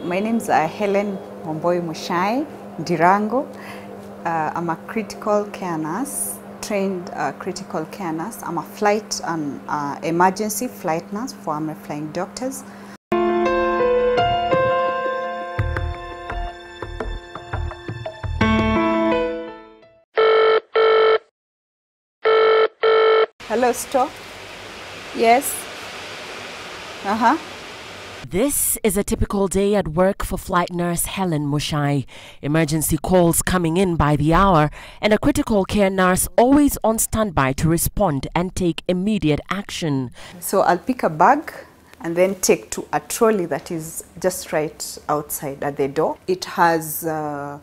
My name is Hellen Muchai Dirango. I'm a critical care nurse, trained critical care nurse. I'm a flight and emergency flight nurse for AMREF flying doctors. Hello, store. Yes. This is a typical day at work for flight nurse Hellen Muchai. Emergency calls coming in by the hour, and a critical care nurse always on standby to respond and take immediate action. So I'll pick a bag and then take to a trolley that is just right outside at the door. It has the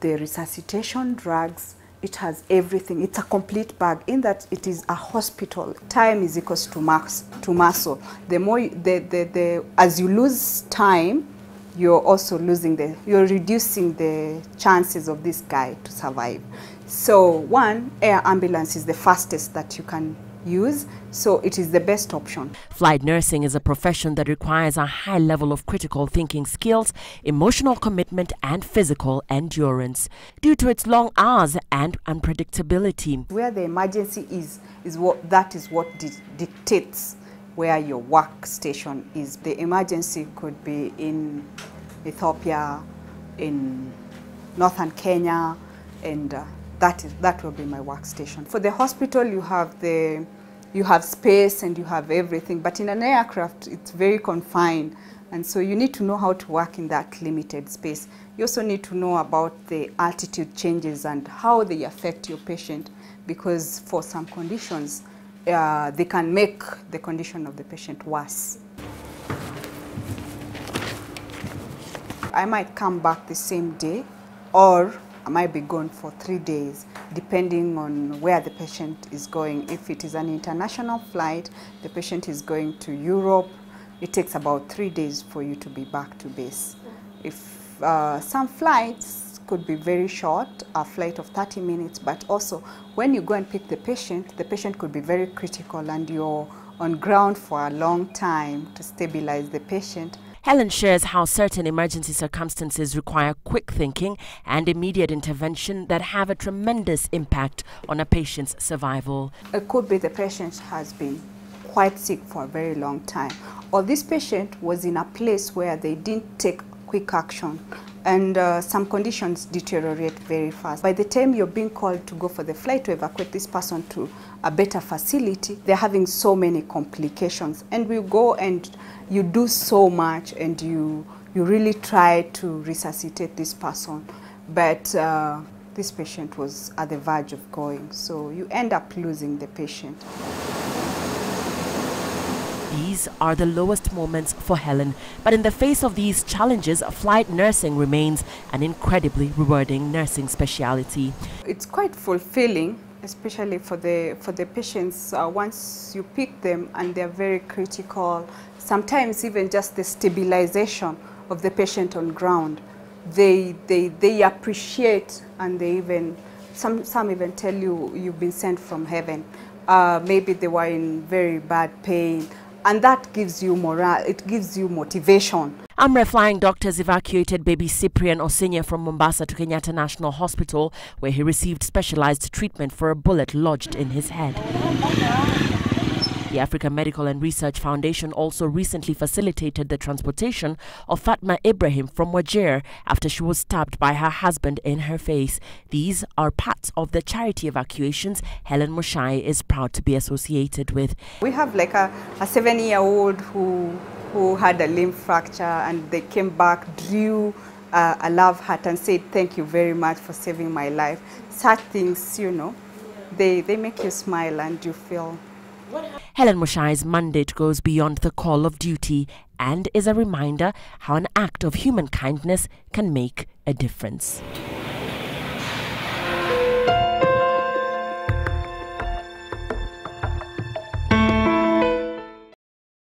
resuscitation drugs. It has everything. It's a complete bag in that it is a hospital. Time is equals to muscle. The more as you lose time, you're also you're reducing the chances of this guy to survive. So one, air ambulance is the fastest that you can use, so it is the best option. Flight nursing is a profession that requires a high level of critical thinking skills, emotional commitment and physical endurance due to its long hours and unpredictability. Where the emergency is what dictates where your workstation is. The emergency could be in Ethiopia, in northern Kenya, and that will be my workstation. For the hospital, you have space and you have everything, but in an aircraft, it's very confined, and so you need to know how to work in that limited space. You also need to know about the altitude changes and how they affect your patient, because for some conditions, they can make the condition of the patient worse. I might come back the same day, or I might be gone for 3 days, depending on where the patient is going. If it is an international flight, the patient is going to Europe, it takes about 3 days for you to be back to base. If some flights could be very short, a flight of 30 minutes, but also when you go and pick the patient could be very critical and you're on ground for a long time to stabilize the patient. Hellen shares how certain emergency circumstances require quick thinking and immediate intervention that have a tremendous impact on a patient's survival. It could be the patient has been quite sick for a very long time, or this patient was in a place where they didn't take quick action, and some conditions deteriorate very fast. By the time you're being called to go for the flight to evacuate this person to a better facility, they're having so many complications, and we go and you do so much and you really try to resuscitate this person, but this patient was at the verge of going, so you end up losing the patient. These are the lowest moments for Hellen, but in the face of these challenges, flight nursing remains an incredibly rewarding nursing specialty. It's quite fulfilling, especially for the patients once you pick them and they're very critical. Sometimes even just the stabilization of the patient on ground, they appreciate, and they even some even tell you you've been sent from heaven. Maybe they were in very bad pain, and that gives you morale, it gives you motivation. AMREF flying doctors evacuated baby Cyprian Osinya from Mombasa to Kenyatta National Hospital, where he received specialized treatment for a bullet lodged in his head. The African Medical and Research Foundation also recently facilitated the transportation of Fatma Ibrahim from Wajir after she was stabbed by her husband in her face. These are parts of the charity evacuations Hellen Muchai is proud to be associated with. We have like a 7-year-old who had a limb fracture, and they came back, drew a love heart and said, "Thank you very much for saving my life." Such things, you know, they make you smile and you feel. Hellen Muchai's mandate goes beyond the call of duty and is a reminder how an act of human kindness can make a difference.